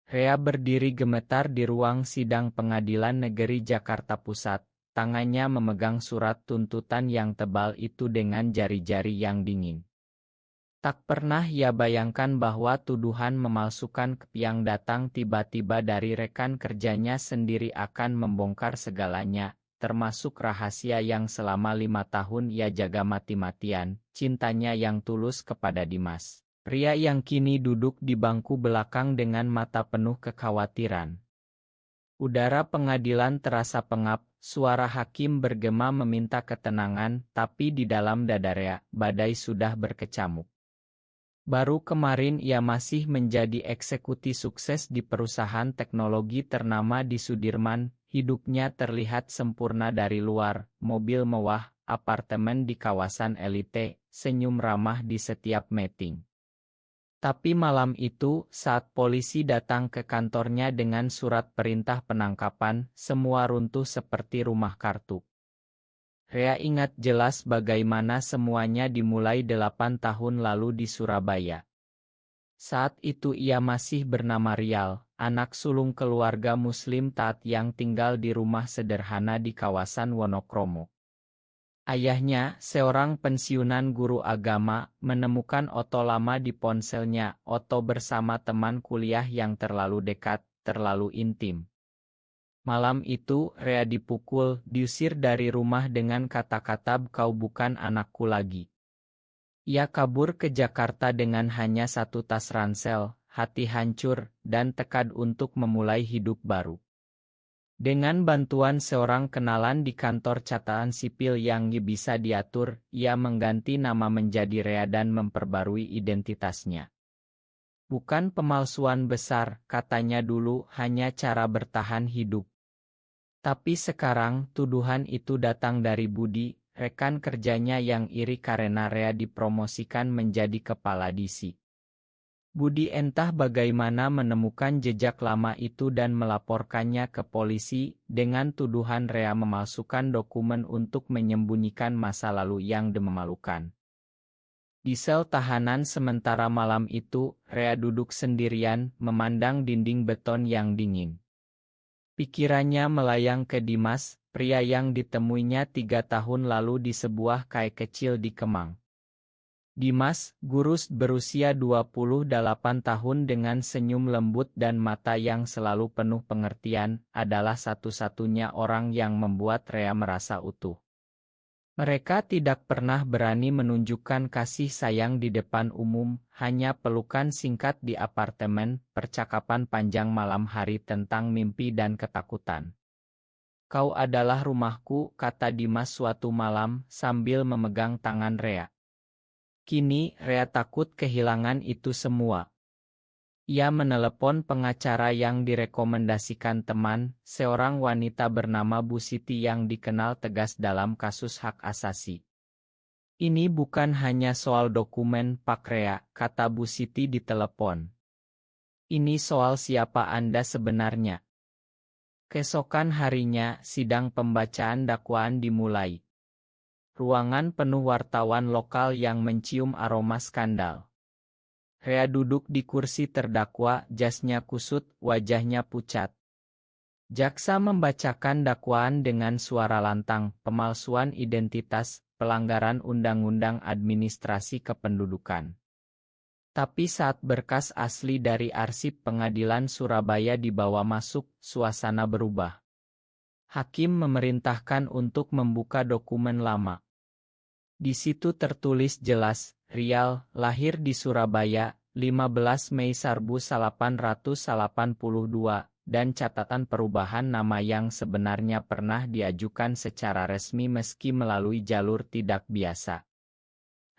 Rea berdiri gemetar di ruang sidang Pengadilan Negeri Jakarta Pusat, tangannya memegang surat tuntutan yang tebal itu dengan jari-jari yang dingin. Tak pernah ia bayangkan bahwa tuduhan memalsukan yang datang tiba-tiba dari rekan kerjanya sendiri akan membongkar segalanya, termasuk rahasia yang selama 5 tahun ia jaga mati-matian, cintanya yang tulus kepada Dimas. Pria yang kini duduk di bangku belakang dengan mata penuh kekhawatiran. Udara pengadilan terasa pengap, suara hakim bergema meminta ketenangan, tapi di dalam dada Rea, badai sudah berkecamuk. Baru kemarin ia masih menjadi eksekuti sukses di perusahaan teknologi ternama di Sudirman, hidupnya terlihat sempurna dari luar, mobil mewah, apartemen di kawasan elite, senyum ramah di setiap meeting. Tapi malam itu, saat polisi datang ke kantornya dengan surat perintah penangkapan, semua runtuh seperti rumah kartu. Rea ingat jelas bagaimana semuanya dimulai 8 tahun lalu di Surabaya. Saat itu ia masih bernama Rial, anak sulung keluarga muslim taat yang tinggal di rumah sederhana di kawasan Wonokromo. Ayahnya, seorang pensiunan guru agama, menemukan Otto lama di ponselnya, Otto bersama teman kuliah yang terlalu dekat, terlalu intim. Malam itu, Rea dipukul, diusir dari rumah dengan kata-kata "Kau bukan anakku lagi". Ia kabur ke Jakarta dengan hanya satu tas ransel, hati hancur, dan tekad untuk memulai hidup baru. Dengan bantuan seorang kenalan di kantor catatan sipil yang bisa diatur, ia mengganti nama menjadi Rea dan memperbarui identitasnya. Bukan pemalsuan besar, katanya dulu, hanya cara bertahan hidup. Tapi sekarang, tuduhan itu datang dari Budi, rekan kerjanya yang iri karena Rea dipromosikan menjadi kepala divisi. Budi entah bagaimana menemukan jejak lama itu dan melaporkannya ke polisi, dengan tuduhan Rea memalsukan dokumen untuk menyembunyikan masa lalu yang memalukan. Di sel tahanan sementara malam itu, Rea duduk sendirian, memandang dinding beton yang dingin. Pikirannya melayang ke Dimas, pria yang ditemuinya 3 tahun lalu di sebuah kai kecil di Kemang. Dimas, guru berusia 28 tahun dengan senyum lembut dan mata yang selalu penuh pengertian, adalah satu-satunya orang yang membuat Rea merasa utuh. Mereka tidak pernah berani menunjukkan kasih sayang di depan umum, hanya pelukan singkat di apartemen, percakapan panjang malam hari tentang mimpi dan ketakutan. "Kau adalah rumahku," kata Dimas suatu malam, sambil memegang tangan Rea. Kini, Rea takut kehilangan itu semua. Ia menelepon pengacara yang direkomendasikan teman, seorang wanita bernama Bu Siti yang dikenal tegas dalam kasus hak asasi. "Ini bukan hanya soal dokumen, Pak Rea," kata Bu Siti di telepon. "Ini soal siapa Anda sebenarnya." Keesokan harinya, sidang pembacaan dakwaan dimulai. Ruangan penuh wartawan lokal yang mencium aroma skandal. Rea duduk di kursi terdakwa, jasnya kusut, wajahnya pucat. Jaksa membacakan dakwaan dengan suara lantang, pemalsuan identitas, pelanggaran Undang-Undang Administrasi Kependudukan. Tapi saat berkas asli dari arsip Pengadilan Surabaya dibawa masuk, suasana berubah. Hakim memerintahkan untuk membuka dokumen lama. Di situ tertulis jelas, Rial, lahir di Surabaya, 15 Mei 1882, dan catatan perubahan nama yang sebenarnya pernah diajukan secara resmi meski melalui jalur tidak biasa.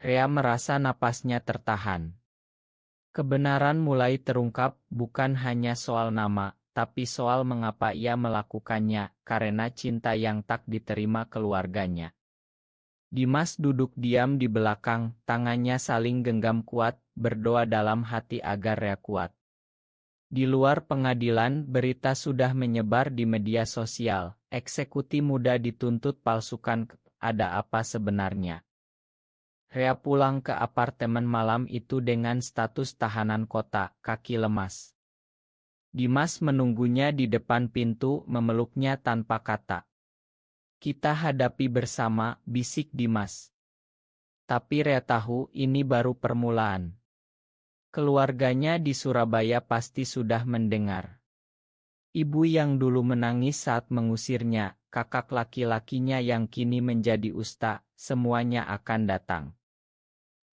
Rea merasa napasnya tertahan. Kebenaran mulai terungkap, bukan hanya soal nama, tapi soal mengapa ia melakukannya, karena cinta yang tak diterima keluarganya. Dimas duduk diam di belakang, tangannya saling genggam kuat, berdoa dalam hati agar Rea kuat. Di luar pengadilan, berita sudah menyebar di media sosial, eksekuti muda dituntut palsukan, ada apa sebenarnya? Rea pulang ke apartemen malam itu dengan status tahanan kota, kaki lemas. Dimas menunggunya di depan pintu, memeluknya tanpa kata. "Kita hadapi bersama," bisik Dimas. Tapi Rea tahu ini baru permulaan. Keluarganya di Surabaya pasti sudah mendengar. Ibu yang dulu menangis saat mengusirnya, kakak laki-lakinya yang kini menjadi usta, semuanya akan datang.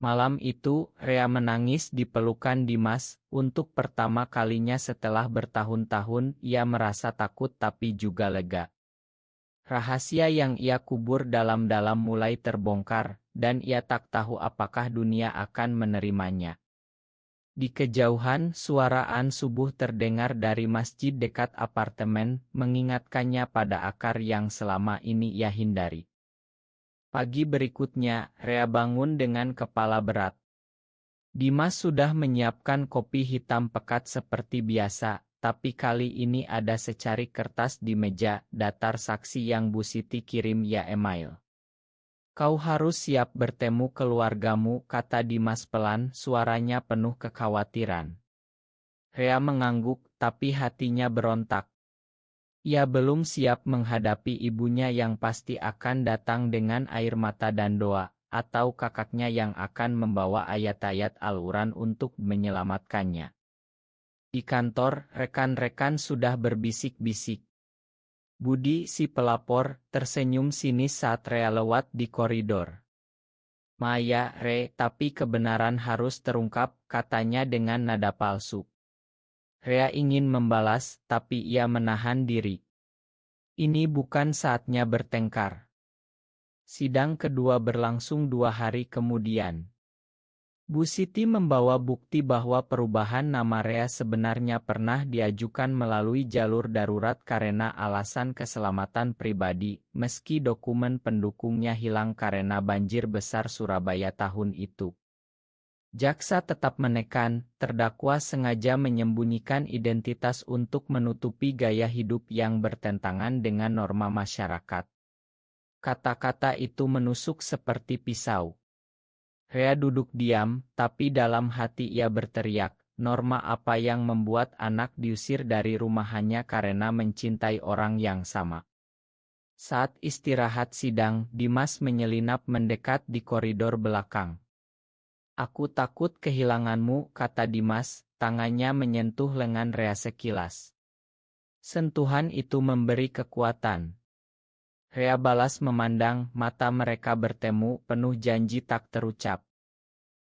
Malam itu, Rea menangis di pelukan Dimas. Untuk pertama kalinya setelah bertahun-tahun, ia merasa takut tapi juga lega. Rahasia yang ia kubur dalam-dalam mulai terbongkar, dan ia tak tahu apakah dunia akan menerimanya. Di kejauhan, suara azan subuh terdengar dari masjid dekat apartemen, mengingatkannya pada akar yang selama ini ia hindari. Pagi berikutnya, Rea bangun dengan kepala berat. Dimas sudah menyiapkan kopi hitam pekat seperti biasa, tapi kali ini ada secari kertas di meja, daftar saksi yang Bu Siti kirim ya email. "Kau harus siap bertemu keluargamu," kata Dimas pelan, suaranya penuh kekhawatiran. Rea mengangguk, tapi hatinya berontak. Ia belum siap menghadapi ibunya yang pasti akan datang dengan air mata dan doa, atau kakaknya yang akan membawa ayat-ayat Al-Quran untuk menyelamatkannya. Di kantor, rekan-rekan sudah berbisik-bisik. Budi, si pelapor, tersenyum sinis saat Rea lewat di koridor. "Maya, tapi kebenaran harus terungkap," katanya dengan nada palsu. Rea ingin membalas, tapi ia menahan diri. Ini bukan saatnya bertengkar. Sidang kedua berlangsung 2 hari kemudian. Bu Siti membawa bukti bahwa perubahan nama Rea sebenarnya pernah diajukan melalui jalur darurat karena alasan keselamatan pribadi, meski dokumen pendukungnya hilang karena banjir besar Surabaya tahun itu. Jaksa tetap menekan, terdakwa sengaja menyembunyikan identitas untuk menutupi gaya hidup yang bertentangan dengan norma masyarakat. Kata-kata itu menusuk seperti pisau. Rea duduk diam, tapi dalam hati ia berteriak, norma apa yang membuat anak diusir dari rumah hanya karena mencintai orang yang sama? Saat istirahat sidang, Dimas menyelinap mendekat di koridor belakang. "Aku takut kehilanganmu," kata Dimas, tangannya menyentuh lengan Rea sekilas. Sentuhan itu memberi kekuatan. Rea balas memandang, mata mereka bertemu, penuh janji tak terucap.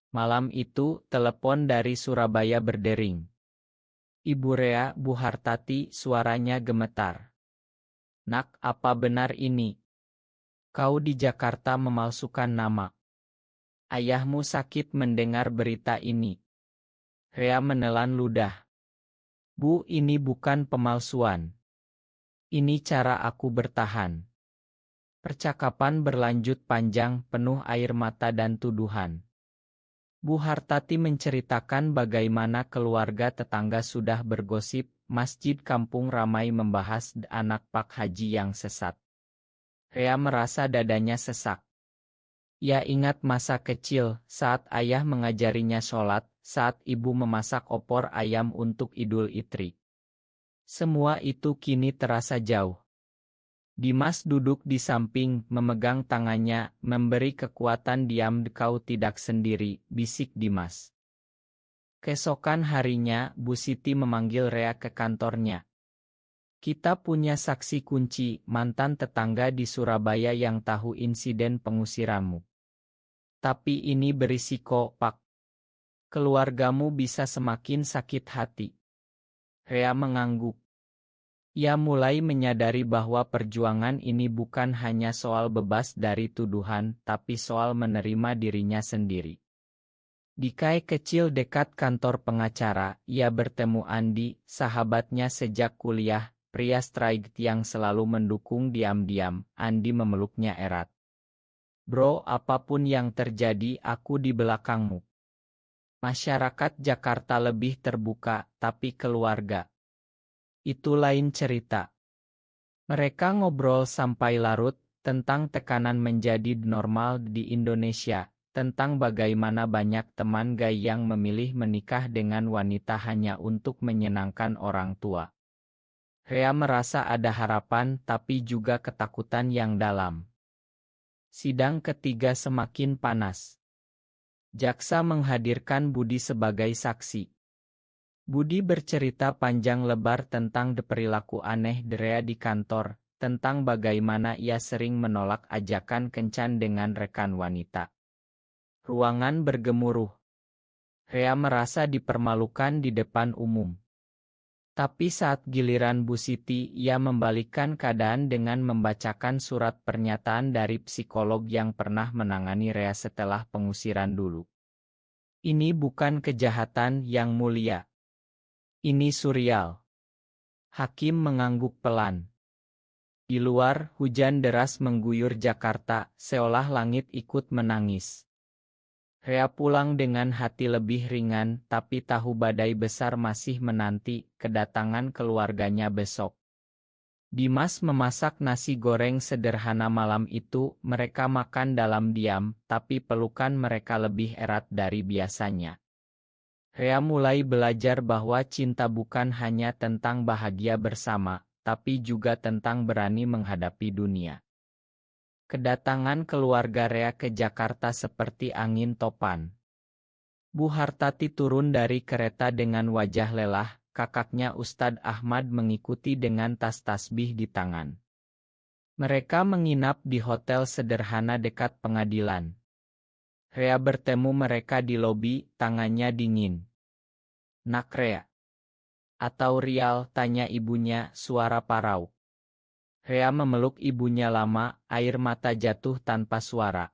Malam itu, telepon dari Surabaya berdering. "Ibu Rea, Bu Hartati," suaranya gemetar. "Nak, apa benar ini? Kau di Jakarta memalsukan nama. Ayahmu sakit mendengar berita ini." Rea menelan ludah. "Bu, ini bukan pemalsuan. Ini cara aku bertahan." Percakapan berlanjut panjang, penuh air mata dan tuduhan. Bu Hartati menceritakan bagaimana keluarga tetangga sudah bergosip, masjid kampung ramai membahas anak Pak Haji yang sesat. Rea merasa dadanya sesak. Ia ingat masa kecil, saat ayah mengajarinya sholat, saat ibu memasak opor ayam untuk Idul Fitri. Semua itu kini terasa jauh. Dimas duduk di samping, memegang tangannya, memberi kekuatan. "Diam, kau tidak sendiri," bisik Dimas. Keesokan harinya, Bu Siti memanggil Rea ke kantornya. "Kita punya saksi kunci, mantan tetangga di Surabaya yang tahu insiden pengusiranmu. Tapi ini berisiko, Pak. Keluargamu bisa semakin sakit hati." Rea mengangguk. Ia mulai menyadari bahwa perjuangan ini bukan hanya soal bebas dari tuduhan, tapi soal menerima dirinya sendiri. Di kai kecil dekat kantor pengacara, ia bertemu Andi, sahabatnya sejak kuliah, pria straight yang selalu mendukung diam-diam. Andi memeluknya erat. "Bro, apapun yang terjadi, aku di belakangmu. Masyarakat Jakarta lebih terbuka, tapi keluarga, itu lain cerita." Mereka ngobrol sampai larut, tentang tekanan menjadi normal di Indonesia, tentang bagaimana banyak teman gay yang memilih menikah dengan wanita hanya untuk menyenangkan orang tua. Rea merasa ada harapan tapi juga ketakutan yang dalam. Sidang ketiga semakin panas. Jaksa menghadirkan Budi sebagai saksi. Budi bercerita panjang lebar tentang perilaku aneh Rea di kantor, tentang bagaimana ia sering menolak ajakan kencan dengan rekan wanita. Ruangan bergemuruh. Rea merasa dipermalukan di depan umum. Tapi saat giliran Bu Siti, ia membalikkan keadaan dengan membacakan surat pernyataan dari psikolog yang pernah menangani Rea setelah pengusiran dulu. Ini bukan kejahatan yang mulia. Ini surreal. Hakim mengangguk pelan. Di luar, hujan deras mengguyur Jakarta, seolah langit ikut menangis. Rea pulang dengan hati lebih ringan, tapi tahu badai besar masih menanti kedatangan keluarganya besok. Dimas memasak nasi goreng sederhana malam itu, mereka makan dalam diam, tapi pelukan mereka lebih erat dari biasanya. Rea mulai belajar bahwa cinta bukan hanya tentang bahagia bersama, tapi juga tentang berani menghadapi dunia. Kedatangan keluarga Rea ke Jakarta seperti angin topan. Bu Hartati turun dari kereta dengan wajah lelah, kakaknya Ustadz Ahmad mengikuti dengan tas tasbih di tangan. Mereka menginap di hotel sederhana dekat pengadilan. Rea bertemu mereka di lobi, tangannya dingin. "Nak Rea?" "Atau Rial?" tanya ibunya, suara parau. Rea memeluk ibunya lama, air mata jatuh tanpa suara.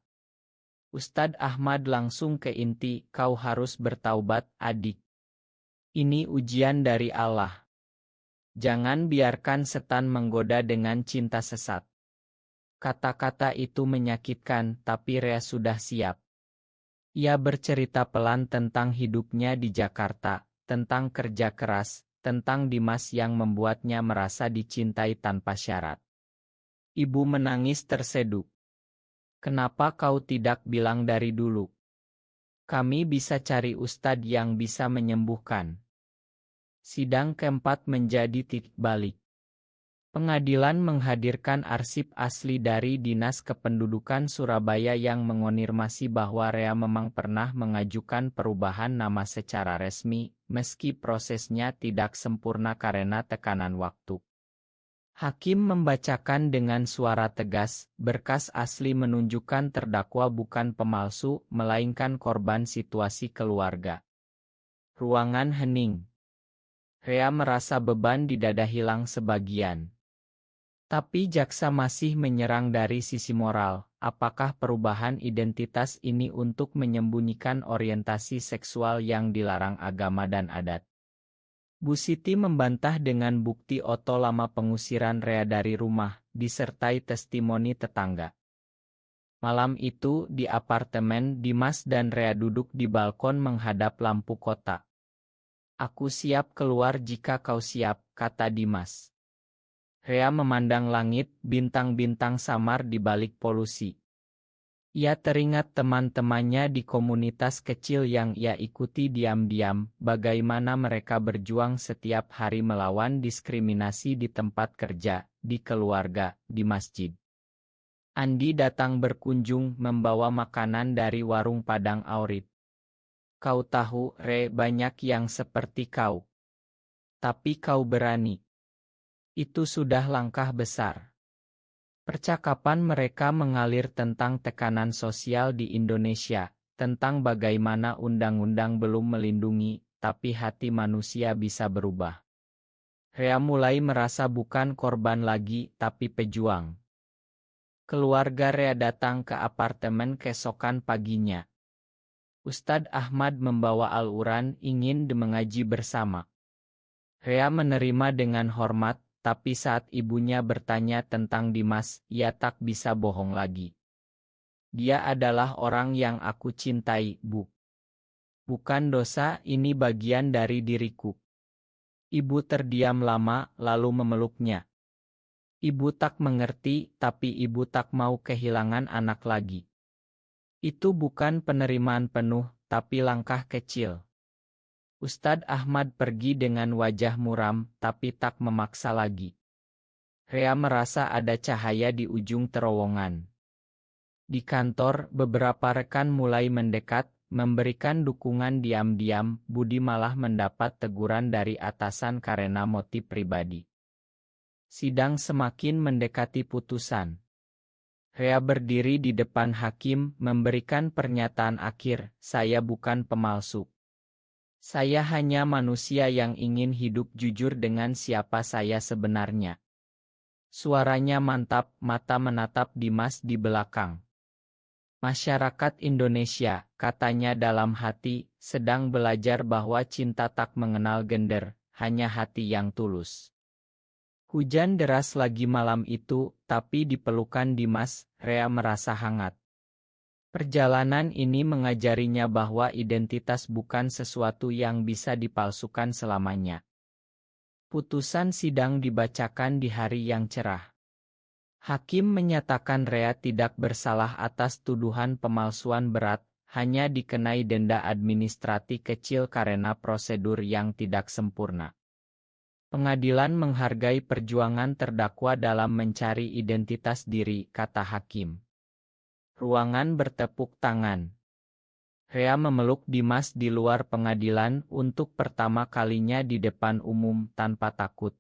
Ustadz Ahmad langsung ke inti, "Kau harus bertaubat, adik. Ini ujian dari Allah. Jangan biarkan setan menggoda dengan cinta sesat." Kata-kata itu menyakitkan, tapi Rea sudah siap. Ia bercerita pelan tentang hidupnya di Jakarta, tentang kerja keras, tentang Dimas yang membuatnya merasa dicintai tanpa syarat. Ibu menangis terseduh. "Kenapa kau tidak bilang dari dulu? Kami bisa cari ustadz yang bisa menyembuhkan." Sidang keempat menjadi titik balik. Pengadilan menghadirkan arsip asli dari Dinas Kependudukan Surabaya yang mengonfirmasi bahwa Rea memang pernah mengajukan perubahan nama secara resmi, meski prosesnya tidak sempurna karena tekanan waktu. Hakim membacakan dengan suara tegas, berkas asli menunjukkan terdakwa bukan pemalsu, melainkan korban situasi keluarga. Ruangan hening. Rea merasa beban di dada hilang sebagian. Tapi jaksa masih menyerang dari sisi moral. Apakah perubahan identitas ini untuk menyembunyikan orientasi seksual yang dilarang agama dan adat? Bu Siti membantah dengan bukti oto lama pengusiran Rea dari rumah, disertai testimoni tetangga. Malam itu, di apartemen, Dimas dan Rea duduk di balkon menghadap lampu kota. "Aku siap keluar jika kau siap," kata Dimas. Rea memandang langit, bintang-bintang samar di balik polusi. Ia teringat teman-temannya di komunitas kecil yang ia ikuti diam-diam, bagaimana mereka berjuang setiap hari melawan diskriminasi di tempat kerja, di keluarga, di masjid. Andi datang berkunjung membawa makanan dari warung Padang Aurit. "Kau tahu, Re, banyak yang seperti kau. Tapi kau berani. Itu sudah langkah besar." Percakapan mereka mengalir tentang tekanan sosial di Indonesia, tentang bagaimana undang-undang belum melindungi, tapi hati manusia bisa berubah. Rea mulai merasa bukan korban lagi, tapi pejuang. Keluarga Rea datang ke apartemen keesokan paginya. Ustadz Ahmad membawa Al-Quran, ingin mengaji bersama. Rea menerima dengan hormat, tapi saat ibunya bertanya tentang Dimas, ia tak bisa bohong lagi. "Dia adalah orang yang aku cintai, Bu. Bukan dosa, ini bagian dari diriku." Ibu terdiam lama, lalu memeluknya. Ibu tak mengerti, tapi ibu tak mau kehilangan anak lagi. Itu bukan penerimaan penuh, tapi langkah kecil. Ustadz Ahmad pergi dengan wajah muram, tapi tak memaksa lagi. Rea merasa ada cahaya di ujung terowongan. Di kantor, beberapa rekan mulai mendekat, memberikan dukungan diam-diam. Budi malah mendapat teguran dari atasan karena motif pribadi. Sidang semakin mendekati putusan. Rea berdiri di depan hakim, memberikan pernyataan akhir, "Saya bukan pemalsu. Saya hanya manusia yang ingin hidup jujur dengan siapa saya sebenarnya." Suaranya mantap, mata menatap Dimas di belakang. "Masyarakat Indonesia," katanya dalam hati, "sedang belajar bahwa cinta tak mengenal gender, hanya hati yang tulus." Hujan deras lagi malam itu, tapi di pelukan Dimas, Rea merasa hangat. Perjalanan ini mengajarinya bahwa identitas bukan sesuatu yang bisa dipalsukan selamanya. Putusan sidang dibacakan di hari yang cerah. Hakim menyatakan Rea tidak bersalah atas tuduhan pemalsuan berat, hanya dikenai denda administratif kecil karena prosedur yang tidak sempurna. Pengadilan menghargai perjuangan terdakwa dalam mencari identitas diri, kata hakim. Ruangan bertepuk tangan. Rea memeluk Dimas di luar pengadilan untuk pertama kalinya di depan umum tanpa takut.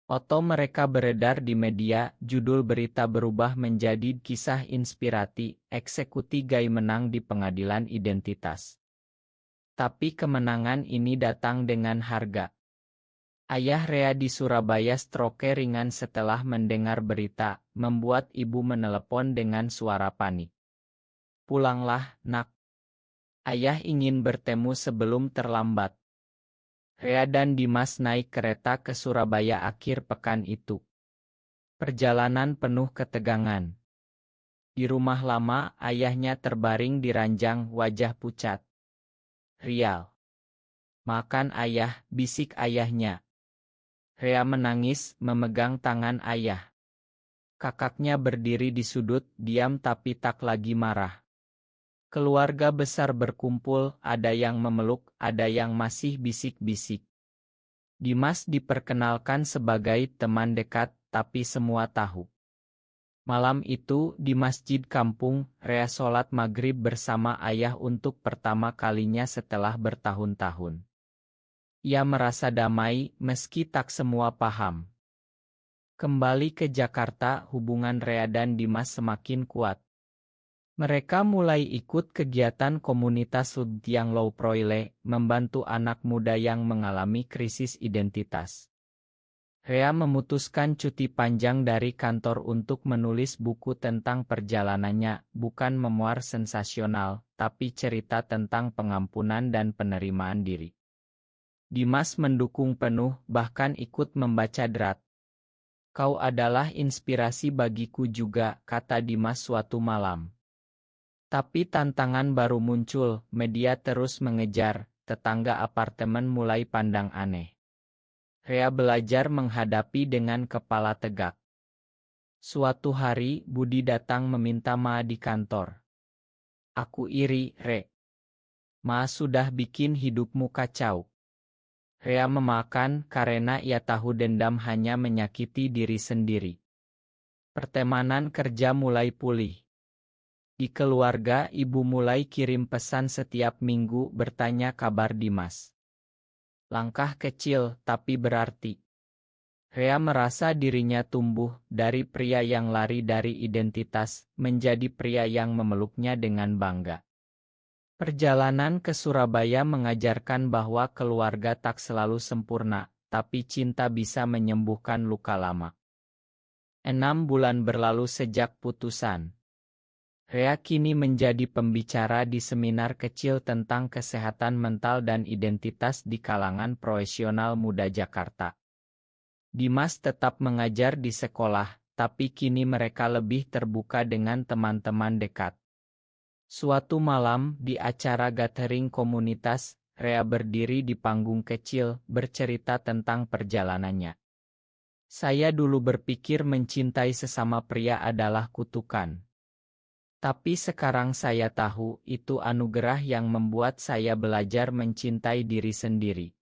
Foto mereka beredar di media, judul berita berubah menjadi kisah inspirasi, eksekusi Gai menang di pengadilan identitas. Tapi kemenangan ini datang dengan harga. Ayah Rea di Surabaya stroke ringan setelah mendengar berita, membuat ibu menelepon dengan suara panik. "Pulanglah, nak. Ayah ingin bertemu sebelum terlambat." Rea dan Dimas naik kereta ke Surabaya akhir pekan itu. Perjalanan penuh ketegangan. Di rumah lama, ayahnya terbaring di ranjang, wajah pucat. "Rial. Makan ayah," bisik ayahnya. Rea menangis, memegang tangan ayah. Kakaknya berdiri di sudut, diam tapi tak lagi marah. Keluarga besar berkumpul, ada yang memeluk, ada yang masih bisik-bisik. Dimas diperkenalkan sebagai teman dekat, tapi semua tahu. Malam itu, di masjid kampung, Rea sholat maghrib bersama ayah untuk pertama kalinya setelah bertahun-tahun. Ia merasa damai, meski tak semua paham. Kembali ke Jakarta, hubungan Rea dan Dimas semakin kuat. Mereka mulai ikut kegiatan komunitas Tiang Low Proile, membantu anak muda yang mengalami krisis identitas. Rea memutuskan cuti panjang dari kantor untuk menulis buku tentang perjalanannya, bukan memuar sensasional, tapi cerita tentang pengampunan dan penerimaan diri. Dimas mendukung penuh, bahkan ikut membaca draft. "Kau adalah inspirasi bagiku juga," kata Dimas suatu malam. Tapi tantangan baru muncul, media terus mengejar, tetangga apartemen mulai pandang aneh. Rea belajar menghadapi dengan kepala tegak. Suatu hari, Budi datang meminta Ma di kantor. "Aku iri, Re. Ma sudah bikin hidupmu kacau." Rea memakan karena ia tahu dendam hanya menyakiti diri sendiri. Pertemanan kerja mulai pulih. Di keluarga, ibu mulai kirim pesan setiap minggu bertanya kabar Dimas. Langkah kecil tapi berarti. Rea merasa dirinya tumbuh dari pria yang lari dari identitas menjadi pria yang memeluknya dengan bangga. Perjalanan ke Surabaya mengajarkan bahwa keluarga tak selalu sempurna, tapi cinta bisa menyembuhkan luka lama. 6 bulan berlalu sejak putusan. Rea kini menjadi pembicara di seminar kecil tentang kesehatan mental dan identitas di kalangan profesional muda Jakarta. Dimas tetap mengajar di sekolah, tapi kini mereka lebih terbuka dengan teman-teman dekat. Suatu malam, di acara gathering komunitas, Rea berdiri di panggung kecil, bercerita tentang perjalanannya. "Saya dulu berpikir mencintai sesama pria adalah kutukan. Tapi sekarang saya tahu itu anugerah yang membuat saya belajar mencintai diri sendiri.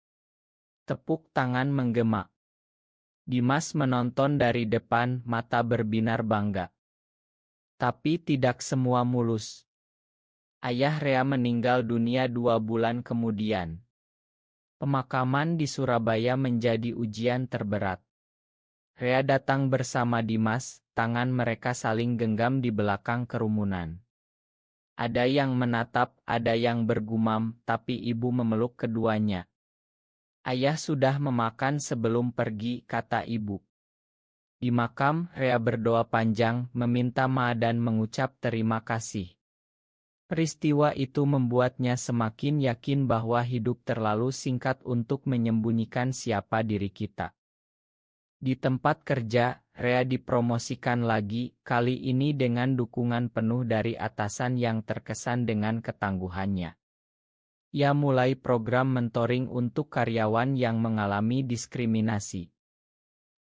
Tepuk tangan menggema. Dimas menonton dari depan, mata berbinar bangga. Tapi tidak semua mulus. Ayah Rea meninggal dunia 2 bulan kemudian. Pemakaman di Surabaya menjadi ujian terberat. Rea datang bersama Dimas, tangan mereka saling genggam di belakang kerumunan. Ada yang menatap, ada yang bergumam, tapi ibu memeluk keduanya. Ayah sudah memakan sebelum pergi, kata ibu. Di makam, Rea berdoa panjang, meminta maaf dan mengucap terima kasih. Peristiwa itu membuatnya semakin yakin bahwa hidup terlalu singkat untuk menyembunyikan siapa diri kita. Di tempat kerja, Rea dipromosikan lagi, kali ini dengan dukungan penuh dari atasan yang terkesan dengan ketangguhannya. Ia mulai program mentoring untuk karyawan yang mengalami diskriminasi.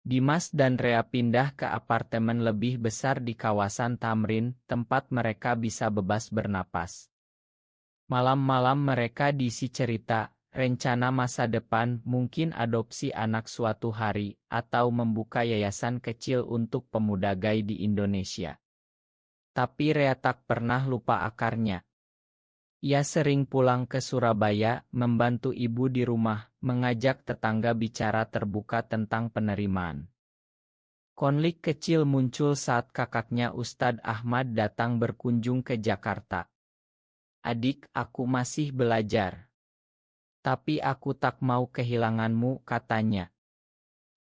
Dimas dan Rea pindah ke apartemen lebih besar di kawasan Tamrin, tempat mereka bisa bebas bernapas. Malam-malam mereka diisi cerita, rencana masa depan, mungkin adopsi anak suatu hari, atau membuka yayasan kecil untuk pemuda gay di Indonesia. Tapi Rea tak pernah lupa akarnya. Ia sering pulang ke Surabaya, membantu ibu di rumah, mengajak tetangga bicara terbuka tentang penerimaan. Konflik kecil muncul saat kakaknya Ustadz Ahmad datang berkunjung ke Jakarta. Adik, aku masih belajar. Tapi aku tak mau kehilanganmu, katanya.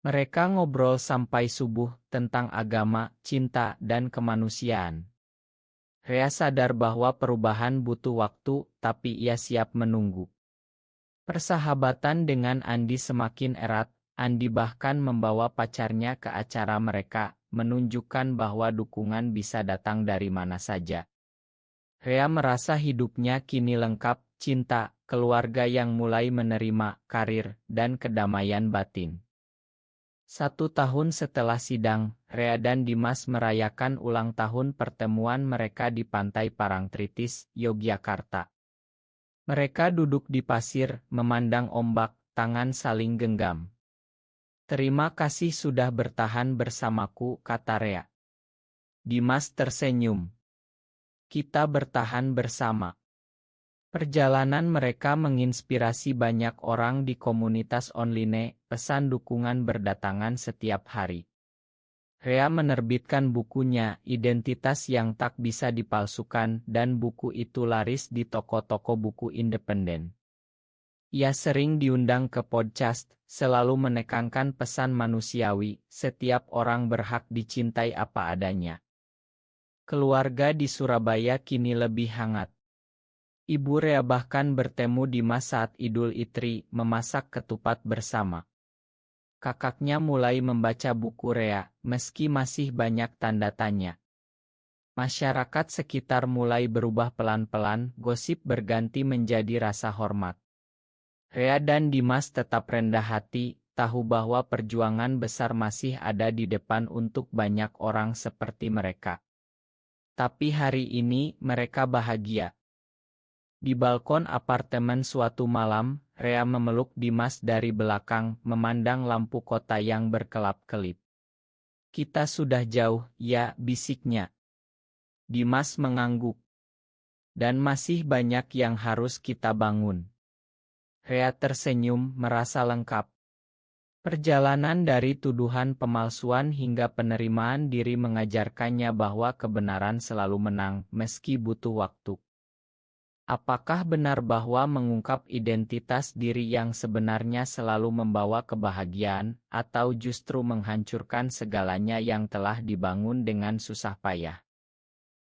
Mereka ngobrol sampai subuh tentang agama, cinta, dan kemanusiaan. Rea sadar bahwa perubahan butuh waktu, tapi ia siap menunggu. Persahabatan dengan Andi semakin erat, Andi bahkan membawa pacarnya ke acara mereka, menunjukkan bahwa dukungan bisa datang dari mana saja. Rea merasa hidupnya kini lengkap, cinta, keluarga yang mulai menerima, karir, dan kedamaian batin. 1 tahun setelah sidang, Rea dan Dimas merayakan ulang tahun pertemuan mereka di Pantai Parangtritis, Yogyakarta. Mereka duduk di pasir, memandang ombak, tangan saling genggam. Terima kasih sudah bertahan bersamaku, kata Rea. Dimas tersenyum. Kita bertahan bersama. Perjalanan mereka menginspirasi banyak orang di komunitas online, pesan dukungan berdatangan setiap hari. Rea menerbitkan bukunya, Identitas yang Tak Bisa Dipalsukan, dan buku itu laris di toko-toko buku independen. Ia sering diundang ke podcast, selalu menekankan pesan manusiawi, setiap orang berhak dicintai apa adanya. Keluarga di Surabaya kini lebih hangat. Ibu Rea bahkan bertemu Dimas saat Idul Fitri, memasak ketupat bersama. Kakaknya mulai membaca buku Rea, meski masih banyak tanda tanya. Masyarakat sekitar mulai berubah pelan-pelan, gosip berganti menjadi rasa hormat. Rea dan Dimas tetap rendah hati, tahu bahwa perjuangan besar masih ada di depan untuk banyak orang seperti mereka. Tapi hari ini mereka bahagia. Di balkon apartemen suatu malam, Rea memeluk Dimas dari belakang, memandang lampu kota yang berkelap-kelip. Kita sudah jauh, ya, bisiknya. Dimas mengangguk. Dan masih banyak yang harus kita bangun. Rea tersenyum, merasa lengkap. Perjalanan dari tuduhan pemalsuan hingga penerimaan diri mengajarkannya bahwa kebenaran selalu menang, meski butuh waktu. Apakah benar bahwa mengungkap identitas diri yang sebenarnya selalu membawa kebahagiaan, atau justru menghancurkan segalanya yang telah dibangun dengan susah payah?